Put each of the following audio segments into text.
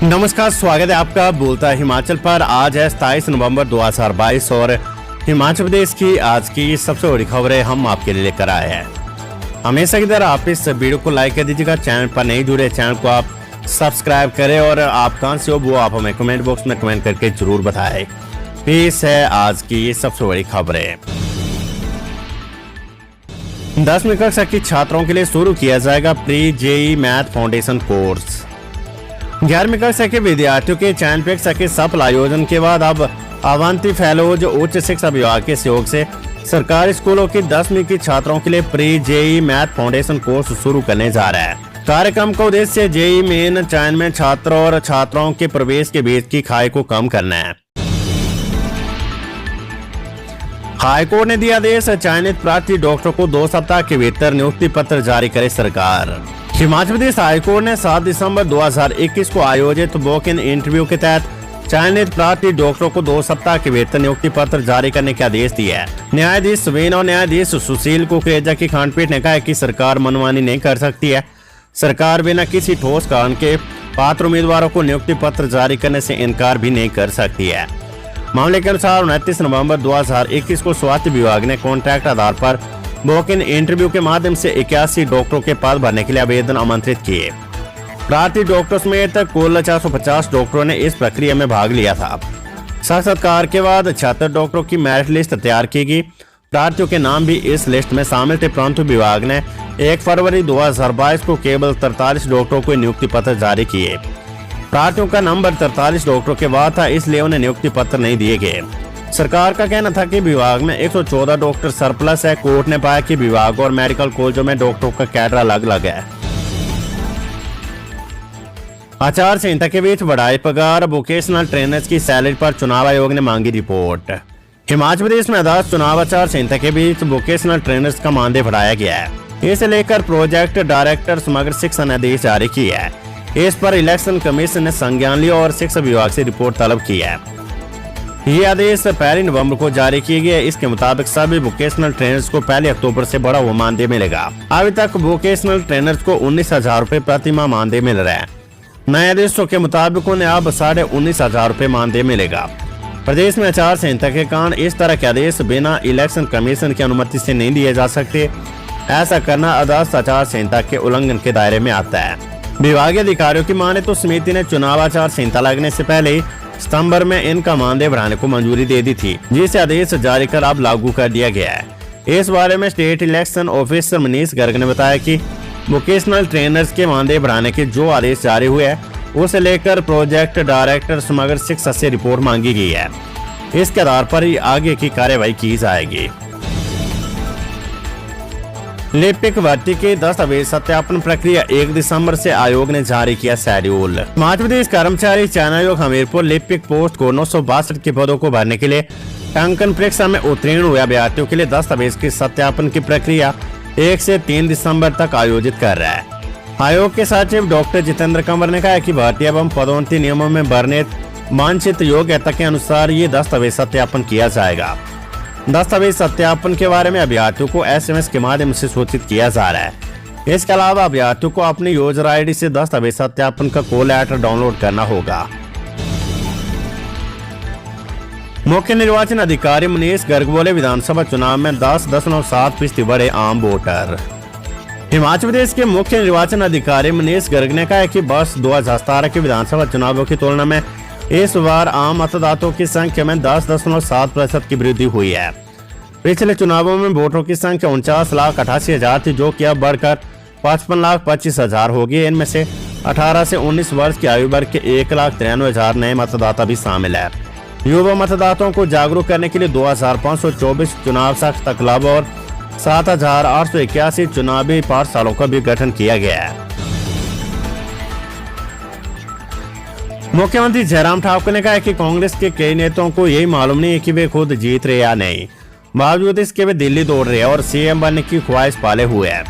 नमस्कार, स्वागत है आपका बोलता है हिमाचल पर। आज है 27 नवंबर 2022 और हिमाचल प्रदेश की आज की सबसे बड़ी खबरें हम आपके लिए लेकर आए हैं। हमेशा की तरह आप इस वीडियो को लाइक कर दीजिएगा। चैनल पर नहीं जुड़े चैनल को आप सब्सक्राइब करें और आप कहां से हो वो आप हमें कमेंट बॉक्स में कमेंट करके जरूर बताएं। पेश है आज की सबसे बड़ी खबरें। 10वीं कक्षा की छात्रों के लिए शुरू किया जाएगा pre JEE math foundation course. 11वीं कक्षा के विद्यार्थियों के चयन परीक्षा के सफल आयोजन के बाद अब अवंती फेलोज उच्च शिक्षा विभाग के सहयोग से सरकारी स्कूलों की 10वीं की छात्रों के लिए pre JEE math foundation course शुरू करने जा रहा है। कार्यक्रम का उद्देश्य जेई मेन चयन में छात्रों और छात्राओं के प्रवेश के बीच की खाई को कम करना है। हाईकोर्ट ने दिया आदेश, चयनित प्रार्थी डॉक्टर को 2 सप्ताह के भीतर नियुक्ति पत्र जारी करे सरकार। हिमाचल प्रदेश हाईकोर्ट ने 7 दिसंबर 2021 को आयोजित वॉक इन इंटरव्यू के तहत चयनित प्रार्थी डॉक्टरों को 2 सप्ताह के भीतर नियुक्ति पत्र जारी करने के आदेश दिया है। न्यायाधीश सुवीन और न्यायाधीश सुशील कुकरेजा की खंडपीठ ने कहा है कि सरकार मनमानी नहीं कर सकती है। सरकार बिना किसी ठोस कारण के पात्र उम्मीदवारों को नियुक्ति पत्र जारी करने से इनकार भी नहीं कर सकती है। मामले के अनुसार 29 नवंबर 2021 को स्वास्थ्य विभाग ने कॉन्ट्रैक्ट आधार पर वॉक इन इंटरव्यू के माध्यम से 81 डॉक्टरों के पद भरने के लिए आवेदन आमंत्रित किए। प्रार्थी डॉक्टरों समेत कुल 450 डॉक्टरों ने इस प्रक्रिया में भाग लिया था। साक्षात्कार के बाद 76 डॉक्टरों की मेरिट लिस्ट तैयार की गई। प्रार्थियों के नाम भी इस लिस्ट में शामिल थे, परंतु विभाग ने 1 फरवरी 2022 को केवल 43 डॉक्टरों को नियुक्ति पत्र जारी किए। प्रार्थियों का नंबर 43 डॉक्टरों के बाद था, इसलिए उन्हें नियुक्ति पत्र नहीं दिए गए। सरकार का कहना था कि विभाग में 114 डॉक्टर सरप्लस है। कोर्ट ने पाया कि विभाग और मेडिकल कॉलेजों में डॉक्टरों का कैडर अलग अलग है। आचार संहिता के बीच बढ़ाई पगार, वोकेशनल ट्रेनर्स की सैलरी पर चुनाव आयोग ने मांगी रिपोर्ट। हिमाचल प्रदेश में आदर्श चुनाव आचार संहिता के बीच वोकेशनल ट्रेनर्स का मानदेय बढ़ाया गया है। इसे लेकर प्रोजेक्ट डायरेक्टर समग्र शिक्षा ने आदेश जारी किया है। इस पर इलेक्शन कमीशन ने संज्ञान लिया और शिक्षा विभाग से रिपोर्ट तलब की है। ये आदेश 1 नवंबर को जारी किए गए। इसके मुताबिक सभी वोकेशनल ट्रेनर्स को 1 अक्टूबर से बढ़ा हुआ मानदेय मिलेगा। अभी तक वोकेशनल ट्रेनर्स को 19,000 रूपए प्रति माह मानदेय मिल रहा है। नए आदेशों के मुताबिक उन्हें अब 19,500 रूपए मानदेय मिलेगा। प्रदेश में आचार संहिता के कारण इस तरह के आदेश बिना इलेक्शन कमीशन की अनुमति से नहीं दिए जा सकते। ऐसा करना आदर्श आचार संहिता के उल्लंघन के दायरे में आता है। विभागीय अधिकारियों की माने तो समिति ने चुनाव आचार संहिता लगने से पहले ही सितंबर में इनका मानदेय बढ़ाने को मंजूरी दे दी थी, जिसे आदेश जारी कर अब लागू कर दिया गया है। इस बारे में state election officer Manish Garg ने बताया कि वोकेशनल ट्रेनर्स के मानदेय बढ़ाने के जो आदेश जारी हुए हैं उसे लेकर प्रोजेक्ट डायरेक्टर समग्र शिक्षा से रिपोर्ट मांगी गई है। इसके आधार पर ही आगे की कार्यवाही की जाएगी। लिपिक भर्ती के दस्तावेज सत्यापन प्रक्रिया 1 दिसंबर से आयोग ने जारी किया शेड्यूल। मध्य प्रदेश कर्मचारी चयन आयोग हमीरपुर लिपिक पोस्ट को 962 के पदों को भरने के लिए टंकन परीक्षा में उत्तीर्ण हुए अभ्यर्थियों के लिए दस्तावेज के सत्यापन की प्रक्रिया 1 से 3 दिसंबर तक आयोजित कर रहा है। आयोग के सचिव डॉक्टर जितेंद्र कंवर ने कहा कि भर्ती एवं पदोन्नति नियमों में वर्णित वांछित योग्यता के अनुसार ये दस्तावेज सत्यापन किया जाएगा। दस्तावेज सत्यापन के बारे में अभ्यर्थियों को SMS के माध्यम से सूचित किया जा रहा है। इसके अलावा अभ्यर्थियों को अपनी यूजर ID से दस्तावेज सत्यापन का कॉल लेटर डाउनलोड करना होगा। मुख्य निर्वाचन अधिकारी मनीष गर्ग बोले, विधानसभा चुनाव में 10.7% बढ़े आम वोटर। हिमाचल प्रदेश के मुख्य निर्वाचन अधिकारी मनीष गर्ग ने कहा कि वर्ष 2017 के विधानसभा चुनावों की तुलना में इस बार आम मतदाताओं की संख्या में 10.7% की वृद्धि हुई है। पिछले चुनावों में वोटरों की संख्या 49,88,000 थी, जो कि अब बढ़कर 55,25,000 हो गई। इनमें से 18 से 19 वर्ष की आयु वर्ग के 1,93,000 नए मतदाता भी शामिल है। युवा मतदाताओं को जागरूक करने के लिए 2,524 चुनाव साक्षरता क्लब और 7,881 चुनावी पाठशालाओं का भी गठन किया गया है। मुख्यमंत्री जयराम ठाकुर ने कहा कि कांग्रेस के कई नेताओं को यही मालूम नहीं है कि वे खुद जीत रहे या नहीं, बावजूद इसके वे दिल्ली दौड़ रहे हैं और CM बनने की ख्वाहिश पाले हुए हैं।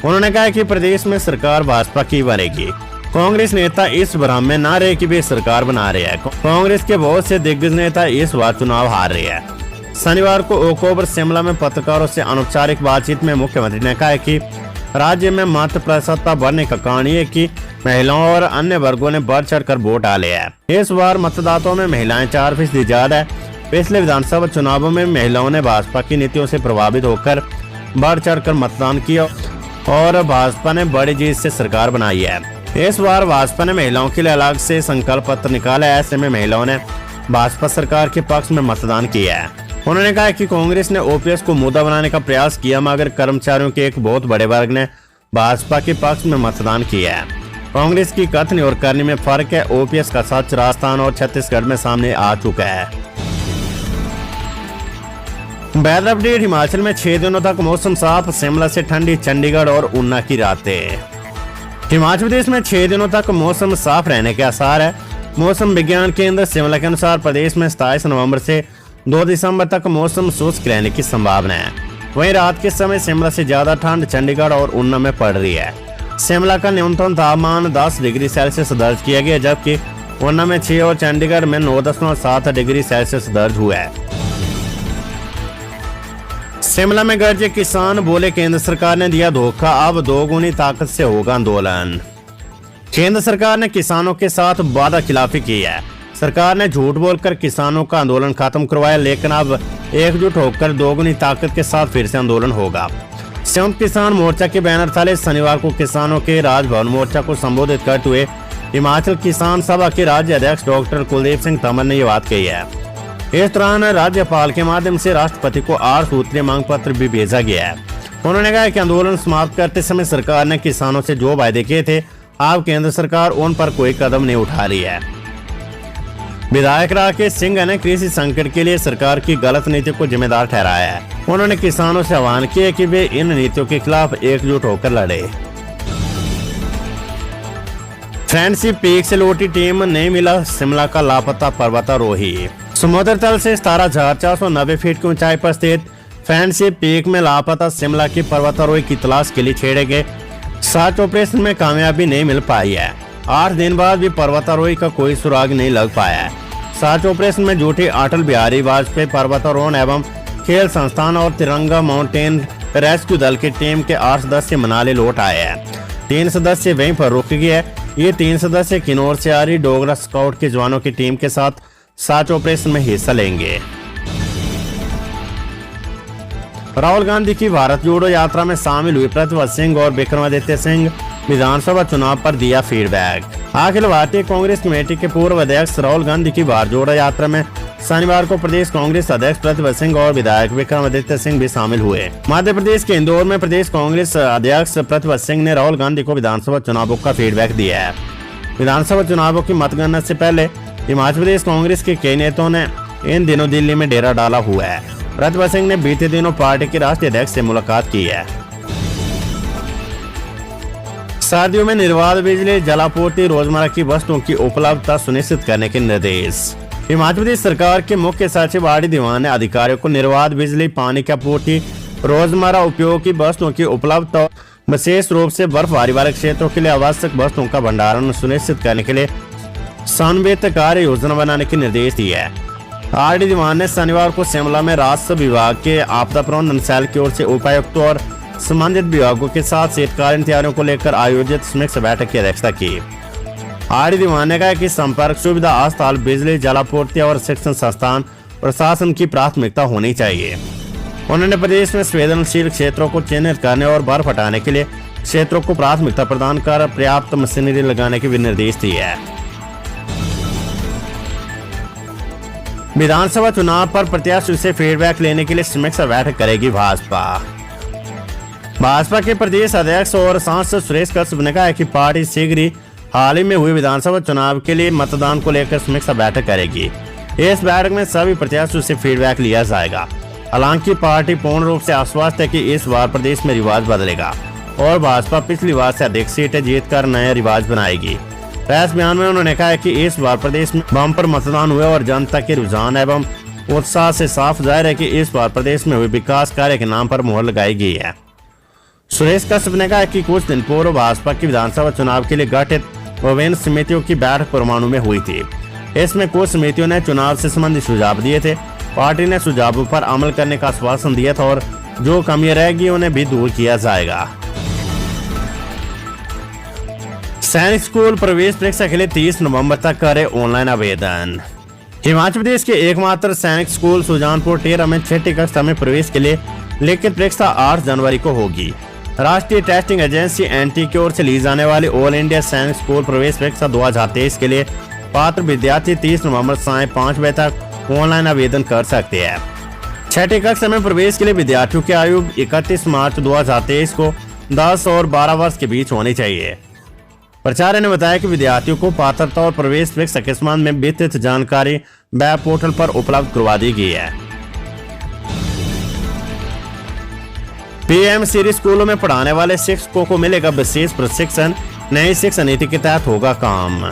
उन्होंने कहा कि प्रदेश में सरकार भाजपा की बनेगी। कांग्रेस नेता इस भ्रम में न रहे कि वे सरकार बना रहे हैं। कांग्रेस के बहुत से दिग्गज नेता इस बार चुनाव हार रहे हैं। शनिवार को ओक ओवर शिमला में पत्रकारों से अनौपचारिक बातचीत में मुख्यमंत्री ने कहा कि राज्य में मतप्रतिशतता बढ़ने का कारण ये कि महिलाओं और अन्य वर्गों ने बढ़ चढ़कर वोट डाले हैं। इस बार मतदाताओं में महिलाएं 4% ज्यादा है। पिछले विधानसभा चुनावों में महिलाओं ने भाजपा की नीतियों से प्रभावित होकर बढ़ चढ़कर मतदान किया और भाजपा ने बड़ी जीत से सरकार बनाई है। इस बार भाजपा ने महिलाओं के लिए अलग से संकल्प पत्र निकाला है। ऐसे में महिलाओं ने भाजपा सरकार के पक्ष में मतदान किया है। उन्होंने कहा कि कांग्रेस ने ओपीएस को मुद्दा बनाने का प्रयास किया, मगर कर्मचारियों के एक बहुत बड़े वर्ग ने भाजपा के पक्ष में मतदान किया है। कांग्रेस की कथनी और करनी में फर्क है। ओपीएस का सच राजस्थान और छत्तीसगढ़ में सामने आ चुका है। Weather update. हिमाचल में 6 दिनों तक मौसम साफ, शिमला से ठंडी, चंडीगढ़ और ऊना की रातें। हिमाचल प्रदेश में 6 दिनों तक मौसम साफ रहने के आसार है। मौसम विज्ञान केंद्र शिमला के अनुसार प्रदेश में 27 नवंबर से 2 दिसंबर तक मौसम शुष्क रहने की संभावना है। वहीं रात के समय शिमला से ज्यादा ठंड चंडीगढ़ और ऊना में पड़ रही है। शिमला का न्यूनतम तापमान 10 डिग्री सेल्सियस दर्ज किया गया, जबकि ऊना में 6 और चंडीगढ़ में 9.7 डिग्री सेल्सियस दर्ज हुआ है। शिमला में गरजे किसान, बोले केंद्र सरकार ने दिया धोखा, अब दोगुनी ताकत से होगा आंदोलन। केंद्र सरकार ने किसानों के साथ वादा खिलाफी की है। सरकार ने झूठ बोलकर किसानों का आंदोलन खत्म करवाया, लेकिन अब एकजुट होकर दोगुनी ताकत के साथ फिर से आंदोलन होगा। संयुक्त किसान मोर्चा के बैनर तले शनिवार को किसानों के राजभवन मोर्चा को संबोधित करते हुए हिमाचल किसान सभा के राज्य अध्यक्ष डॉक्टर कुलदीप सिंह तंवर ने ये बात कही है। इस दौरान राज्यपाल के माध्यम से राष्ट्रपति को 8 सूत्रीय मांग पत्र भी भेजा गया है। उन्होंने कहा कि आंदोलन समाप्त करते समय सरकार ने किसानों से जो वायदे किए थे, अब केंद्र सरकार उन पर कोई कदम नहीं उठा रही है। विधायक राकेश सिंह ने कृषि संकट के लिए सरकार की गलत नीति को जिम्मेदार ठहराया है। उन्होंने किसानों से आह्वान किया कि वे इन नीतियों के खिलाफ एकजुट होकर लड़े। फ्रेंडशिप पीक से लौटी टीम, नहीं मिला शिमला का लापता पर्वतारोही। समुद्र तल से 17,490 फीट की ऊंचाई पर स्थित फ्रेंडशिप पीक में लापता शिमला की पर्वतारोही की तलाश के लिए छेड़े गए सर्च ऑपरेशन में कामयाबी नहीं मिल पाई है। 8 दिन बाद भी पर्वतारोही का कोई सुराग नहीं लग पाया है। सर्च ऑपरेशन में जुटी अटल बिहारी वाजपेयी पर्वतारोहण एवं खेल संस्थान और तिरंगा माउंटेन रेस्क्यू दल की टीम के 8 सदस्य मनाली लौट आए हैं। 3 सदस्य वहीं पर रुक गए। ये 3 सदस्य किन्नौर से आ रही डोगरा स्काउट के जवानों की टीम के साथ सर्च ऑपरेशन में हिस्सा लेंगे। राहुल गांधी की भारत जोड़ो यात्रा में शामिल हुए प्रतिभा सिंह और विक्रमादित्य सिंह विधानसभा चुनाव पर दिया फीडबैक। अखिल भारतीय कांग्रेस कमेटी के पूर्व अध्यक्ष राहुल गांधी की भारत जोड़ो यात्रा में शनिवार को प्रदेश कांग्रेस अध्यक्ष प्रतिभा सिंह और विधायक विक्रमादित्य सिंह भी शामिल हुए। मध्य प्रदेश के इंदौर में प्रदेश कांग्रेस अध्यक्ष प्रतिभा सिंह ने राहुल गांधी को विधानसभा चुनावों का फीडबैक दिया है। विधानसभा चुनावों की मतगणना से पहले हिमाचल प्रदेश कांग्रेस के कई नेताओं ने इन दिनों दिल्ली में डेरा डाला हुआ है। प्रतिभा सिंह ने बीते दिनों पार्टी के राष्ट्रीय अध्यक्ष से मुलाकात की है। सर्दियों में निर्बाध बिजली जलापूर्ति, रोजमर्रा की वस्तुओं की उपलब्धता सुनिश्चित करने के निर्देश। हिमाचल प्रदेश सरकार के मुख्य सचिव आर डी दीवान ने अधिकारियों को निर्बाध बिजली, पानी की आपूर्ति, रोजमर्रा उपयोग की वस्तुओं की उपलब्धता, विशेष रूप से बर्फबारी वाले क्षेत्रों के लिए आवश्यक वस्तुओं का भंडारण सुनिश्चित करने के लिए समन्वित कार्य योजना बनाने के निर्देश दिए है। आर डी दीवान ने शनिवार को शिमला में राजस्व विभाग के आपदा प्रबंधन सेल की ओर से उपायुक्तों और संबंधित विभागों के साथ शीतकालीन तैयारियों को लेकर आयोजित समीक्षा बैठक की अध्यक्षता की। आर डी दीवान ने कहा कि संपर्क सुविधा, अस्पताल, बिजली, जलापूर्ति और शिक्षण संस्थान प्रशासन की प्राथमिकता होनी चाहिए। उन्होंने प्रदेश में संवेदनशील क्षेत्रों को चिन्हित करने और बर्फ हटाने के लिए क्षेत्रों को प्राथमिकता प्रदान कर पर्याप्त मशीनरी लगाने के भी निर्देश दिए हैं। विधानसभा चुनाव पर प्रत्याशियों से फीडबैक लेने के लिए समीक्षा बैठक करेगी भाजपा। भाजपा के प्रदेश अध्यक्ष और सांसद सुरेश कश्यप ने कहा है कि पार्टी शीघ्र ही हाल ही में हुए विधानसभा चुनाव के लिए मतदान को लेकर समीक्षा बैठक करेगी। इस बैठक में सभी प्रत्याशियों से फीडबैक लिया जाएगा। हालांकि पार्टी पूर्ण रूप से आश्वस्त है कि इस बार प्रदेश में रिवाज बदलेगा और भाजपा पिछली बार से अधिक सीटें जीतकर नया रिवाज बनाएगी। प्रेस बयान में उन्होंने कहा कि इस बार प्रदेश में बम्पर मतदान हुए और जनता के रुझान एवं उत्साह से साफ जाहिर है कि इस बार प्रदेश में हुए विकास कार्य के नाम पर मुहर लगाई गई है। सुरेश कश्यप ने कहा कि कुछ दिन पूर्व भाजपा की विधानसभा चुनाव के लिए गठित विभिन्न समितियों की बैठक परमाणु में हुई थी। इसमें कुछ समितियों ने चुनाव से संबंधित सुझाव दिए थे। पार्टी ने सुझावों पर अमल करने का आश्वासन दिया था और जो कमियां रहेगी उन्हें भी दूर किया जाएगा। सैनिक स्कूल प्रवेश परीक्षा के लिए 30 नवंबर तक करे ऑनलाइन आवेदन। हिमाचल प्रदेश के एकमात्र सैनिक स्कूल सुजानपुर टेरा में 6ठी कक्षा में प्रवेश के लिए लिखित परीक्षा 8 जनवरी को होगी। राष्ट्रीय टेस्टिंग एजेंसी एनटी की ओर से ली जाने वाली ऑल इंडिया सैनिक स्कूल प्रवेश परीक्षा 2023 के लिए पात्र विद्यार्थी 30 नवंबर साय 5 बजे तक ऑनलाइन आवेदन कर सकते हैं। 6ठी कक्षा में प्रवेश के लिए विद्यार्थियों की आयु 31 मार्च 2023 को 10 और 12 वर्ष के बीच होनी चाहिए। प्राचार्य ने बताया कि विद्यार्थियों को पात्रता और प्रवेश परीक्षा के संबंध में विस्तृत जानकारी वेब पोर्टल पर उपलब्ध करवा दी गई है। पीएम श्री स्कूलों में पढ़ाने वाले शिक्षकों को मिलेगा विशेष प्रशिक्षण। नई शिक्षा नीति के तहत होगा काम।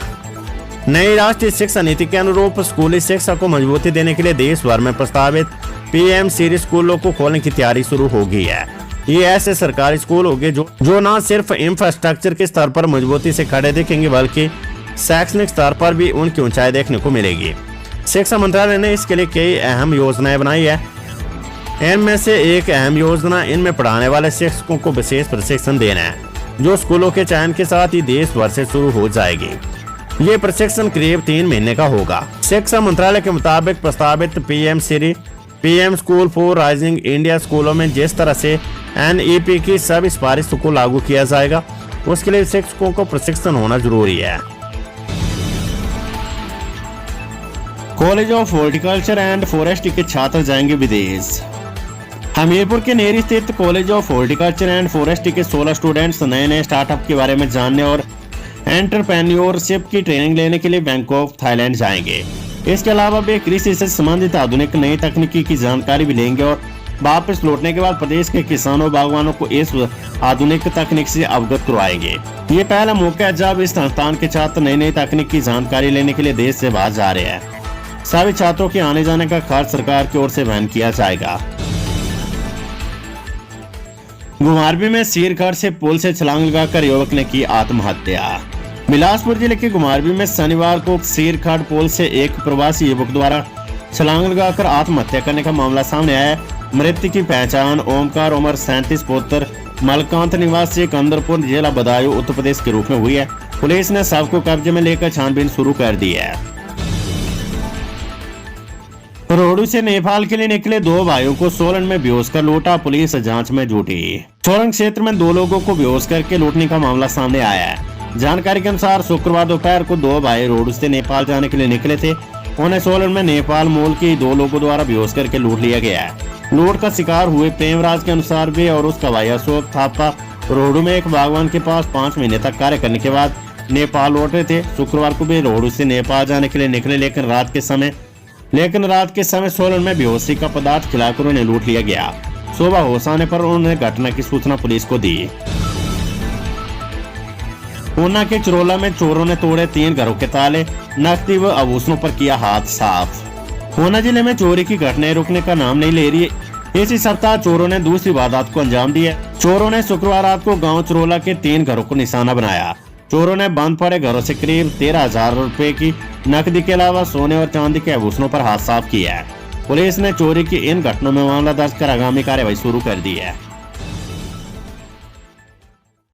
नई राष्ट्रीय शिक्षा नीति के अनुरूप स्कूली शिक्षा को मजबूती देने के लिए देश भर में प्रस्तावित पीएम श्री स्कूलों को खोलने की तैयारी शुरू हो गई है। ये ऐसे सरकारी स्कूल होंगे जो न सिर्फ इंफ्रास्ट्रक्चर के स्तर पर मजबूती से खड़े दिखेंगे बल्कि शैक्षणिक स्तर पर भी उनकी ऊंचाई देखने को मिलेगी। शिक्षा मंत्रालय ने इसके लिए कई अहम योजनाएं बनाई है। इनमें से एक अहम योजना इनमें पढ़ाने वाले शिक्षकों को विशेष प्रशिक्षण देना है, जो स्कूलों के चयन के साथ ही देश भर से शुरू हो जाएगी। ये प्रशिक्षण करीब 3 महीने का होगा। शिक्षा मंत्रालय के मुताबिक प्रस्तावित PM school for rising India स्कूलों में जिस तरह से एनईपी की सभी सिफारिशों को लागू किया जाएगा, उसके लिए शिक्षकों को प्रशिक्षण होना जरूरी है। College of horticulture and forestry के छात्र जाएंगे विदेश। हमीरपुर के नेरी स्थित college of horticulture and forestry के 16 स्टूडेंट्स नए स्टार्टअप के बारे में जानने और एंटरप्रेन्योरशिप की ट्रेनिंग लेने के लिए बैंकॉक थाईलैंड जाएंगे। इसके अलावा वे कृषि से संबंधित आधुनिक नई तकनीकी की जानकारी भी लेंगे और वापस लौटने के बाद प्रदेश के किसानों बागवानों को इस आधुनिक तकनीक से अवगत करवाएंगे। ये पहला मौका है जब इस संस्थान के छात्र नई तकनीक की जानकारी लेने के लिए देश से बाहर जा रहे हैं। सभी छात्रों के आने जाने का खर्च सरकार की ओर से वहन किया जाएगा। घुमारवी में सिरखड़ से पुल से छलांग लगाकर युवक ने की आत्महत्या। बिलासपुर जिले के घुमारवी में शनिवार को सिरखड़ पुल से एक प्रवासी युवक द्वारा छलांग लगाकर आत्महत्या करने का मामला सामने आया। मृत्यु की पहचान ओमकार उम्र 37 पुत्र मलकांत निवासी कंदरपुर जिला बदायूं उत्तर प्रदेश के रूप में हुई है। पुलिस ने शव को कब्जे में लेकर छानबीन शुरू कर दी है। रोहडू से नेपाल के लिए निकले 2 भाइयों को सोलन में बेहोश कर लूटा, पुलिस जांच में जुटी। सोलन क्षेत्र में 2 लोगों को बेहोश करके लूटने का मामला सामने आया है। जानकारी के अनुसार शुक्रवार दोपहर को 2 भाई रोहडू से नेपाल जाने के लिए निकले थे। उन्हें सोलन में नेपाल मूल के 2 लोगों द्वारा बेहोश करके लूट लिया गया है। लूट का शिकार हुए प्रेमराज के अनुसार वे और उसका भाई अशोक थापा रोहडू में एक बागवान के पास 5 महीने तक कार्य करने के बाद नेपाल लौट रहे थे। शुक्रवार को वे रोहडू से नेपाल जाने के लिए निकले, लेकिन रात के समय सोलन में बेहोशी का पदार्थ खिलाकर उन्हें लूट लिया गया। सुबह होश आने पर उन्होंने घटना की सूचना पुलिस को दी। ऊना के चरोला में चोरों ने तोड़े 3 घरों के ताले, नकदी व आभूषणों पर किया हाथ साफ। ऊना जिले में चोरी की घटनाएं रुकने का नाम नहीं ले रही है। इसी सप्ताह चोरों ने दूसरी वारदात को अंजाम दिया। चोरों ने शुक्रवार रात को गांव चरोला के 3 घरों को निशाना बनाया। चोरों ने बंद पड़े घरों से करीब 13,000 रुपए की नकदी के अलावा सोने और चांदी के आभूषणों पर हाथ साफ किया है। पुलिस ने चोरी की इन घटनाओं में मामला दर्ज कर आगामी कार्रवाई शुरू कर दी है।